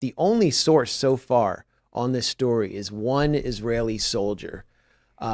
the only source so far on this story is one Israeli soldier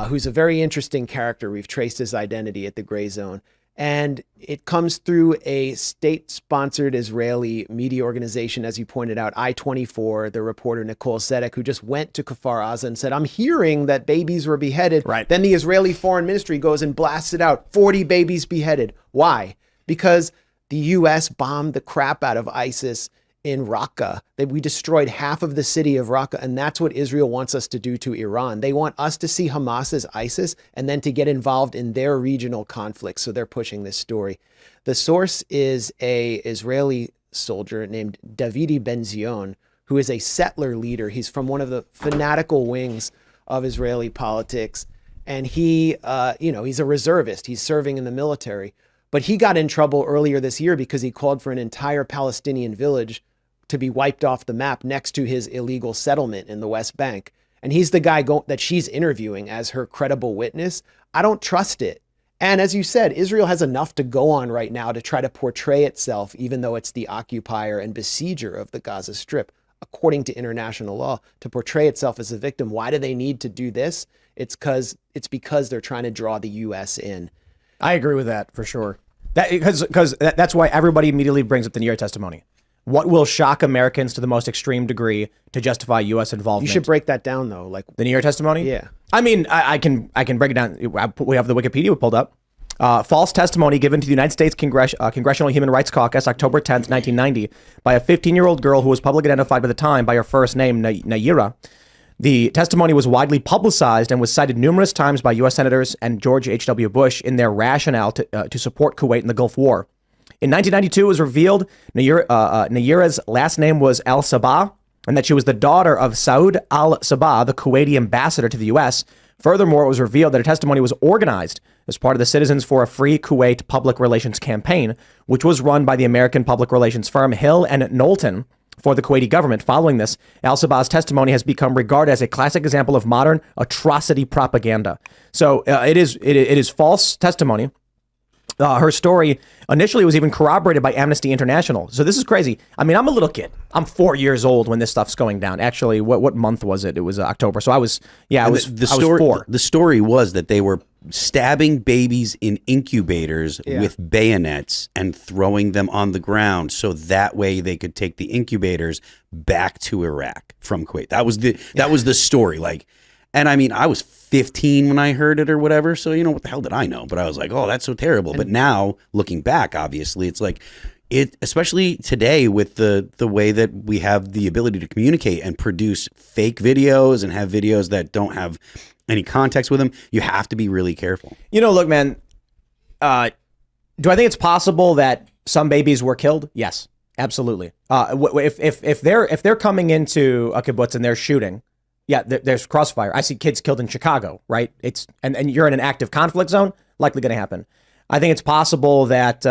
who's a very interesting character. We've traced his identity at the Gray Zone. And it comes through a state-sponsored Israeli media organization, as you pointed out, I-24, the reporter Nicole Sedek, who just went to Kfar Aza and said, I'm hearing that babies were beheaded. Right. Then the Israeli Foreign Ministry goes and blasts it out. 40 babies beheaded. Why? Because the U.S. bombed the crap out of ISIS in Raqqa. We destroyed half of the city of Raqqa, and that's what Israel wants us to do to Iran. They want us to see Hamas as ISIS and then to get involved in their regional conflicts. So they're pushing this story. The source is a Israeli soldier named Davidi Ben-Zion, who is a settler leader. He's from one of the fanatical wings of Israeli politics, and he, he's a reservist. He's serving in the military, but he got in trouble earlier this year because he called for an entire Palestinian village to be wiped off the map next to his illegal settlement in the West Bank. And he's the guy that she's interviewing as her credible witness. I don't trust it. And as you said, Israel has enough to go on right now to try to portray itself, even though it's the occupier and besieger of the Gaza Strip, according to international law, to portray itself as a victim. Why do they need to do this? It's because they're trying to draw the U.S. in. I agree with that for sure. Because that's why everybody immediately brings up the Nayirah testimony. What will shock Americans to the most extreme degree to justify U.S. involvement? You should break that down, though. Like the Nayirah testimony? Yeah. I mean, I can break it down. We have the Wikipedia pulled up. False testimony given to the United States Congressional Human Rights Caucus, October 10th, 1990, by a 15-year-old girl who was publicly identified by the time by her first name, Nayirah. The testimony was widely publicized and was cited numerous times by U.S. Senators and George H.W. Bush in their rationale to support Kuwait in the Gulf War. In 1992, it was revealed Nayirah's last name was al-Sabah and that she was the daughter of Saud al-Sabah, the Kuwaiti ambassador to the U.S. Furthermore, it was revealed that her testimony was organized as part of the Citizens for a Free Kuwait public relations campaign, which was run by the American public relations firm Hill and Knowlton for the Kuwaiti government. Following this, al-Sabah's testimony has become regarded as a classic example of modern atrocity propaganda. So it is false testimony. Her story initially was even corroborated by Amnesty International. So this is crazy. I mean, I'm a little kid. I'm 4 years old when this stuff's going down. Actually, what month was it? It was October. So I was 4. The story was that they were stabbing babies in incubators with bayonets and throwing them on the ground so that way they could take the incubators back to Iraq from Kuwait. That was the story. Like, and I mean, I was 15 when I heard it or whatever. So, what the hell did I know? But I was like, oh, that's so terrible. But now looking back, obviously, it's like especially today with the way that we have the ability to communicate and produce fake videos and have videos that don't have any context with them, you have to be really careful. Look, man, do I think it's possible that some babies were killed? Yes, absolutely. If they're coming into a kibbutz and they're shooting, yeah, there's crossfire. I see kids killed in Chicago, right? And you're in an active conflict zone, likely going to happen. I think it's possible that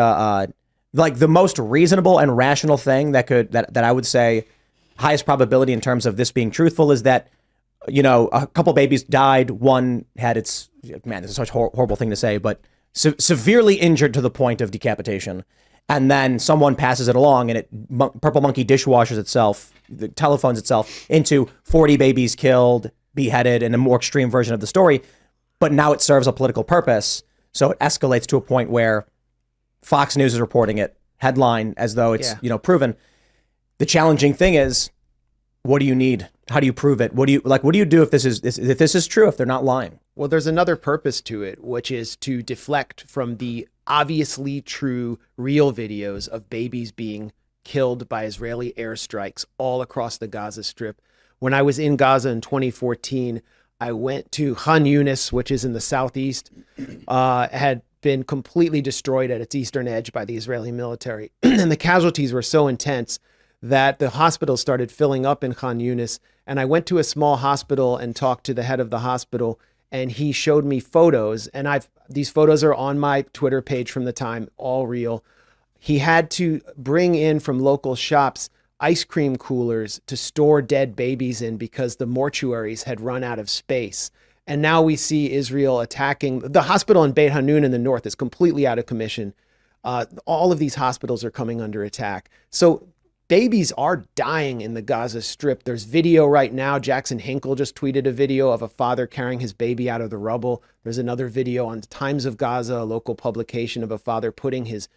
like the most reasonable and rational thing that I would say highest probability in terms of this being truthful is that, a couple babies died. One had this is such a horrible thing to say, but severely injured to the point of decapitation. And then someone passes it along and Purple Monkey dishwashes itself, telephones itself into 40 babies killed, beheaded, in a more extreme version of the story. But now it serves a political purpose. So it escalates to a point where Fox News is reporting it, headline, as though it's, proven. The challenging thing is, what do you need? How do you prove it? What do you do if this is true, if they're not lying? Well, there's another purpose to it, which is to deflect from the obviously true, real videos of babies being killed by Israeli airstrikes all across the Gaza Strip. When I was in Gaza in 2014, I went to Khan Yunis, which is in the southeast, had been completely destroyed at its eastern edge by the Israeli military. And the casualties were so intense that the hospital started filling up in Khan Yunis. And I went to a small hospital and talked to the head of the hospital, and he showed me photos. And these photos are on my Twitter page from the time, all real. He had to bring in from local shops ice cream coolers to store dead babies in because the mortuaries had run out of space. And now we see Israel attacking the hospital in Beit Hanun in the north is completely out of commission. All of these hospitals are coming under attack. So babies are dying in the Gaza Strip. There's video right now. Jackson Hinkle just tweeted a video of a father carrying his baby out of the rubble. There's another video on Times of Gaza, a local publication, of a father putting his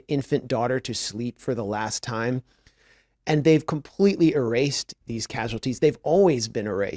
infant daughter to sleep for the last time. And they've completely erased these casualties. They've always been erased.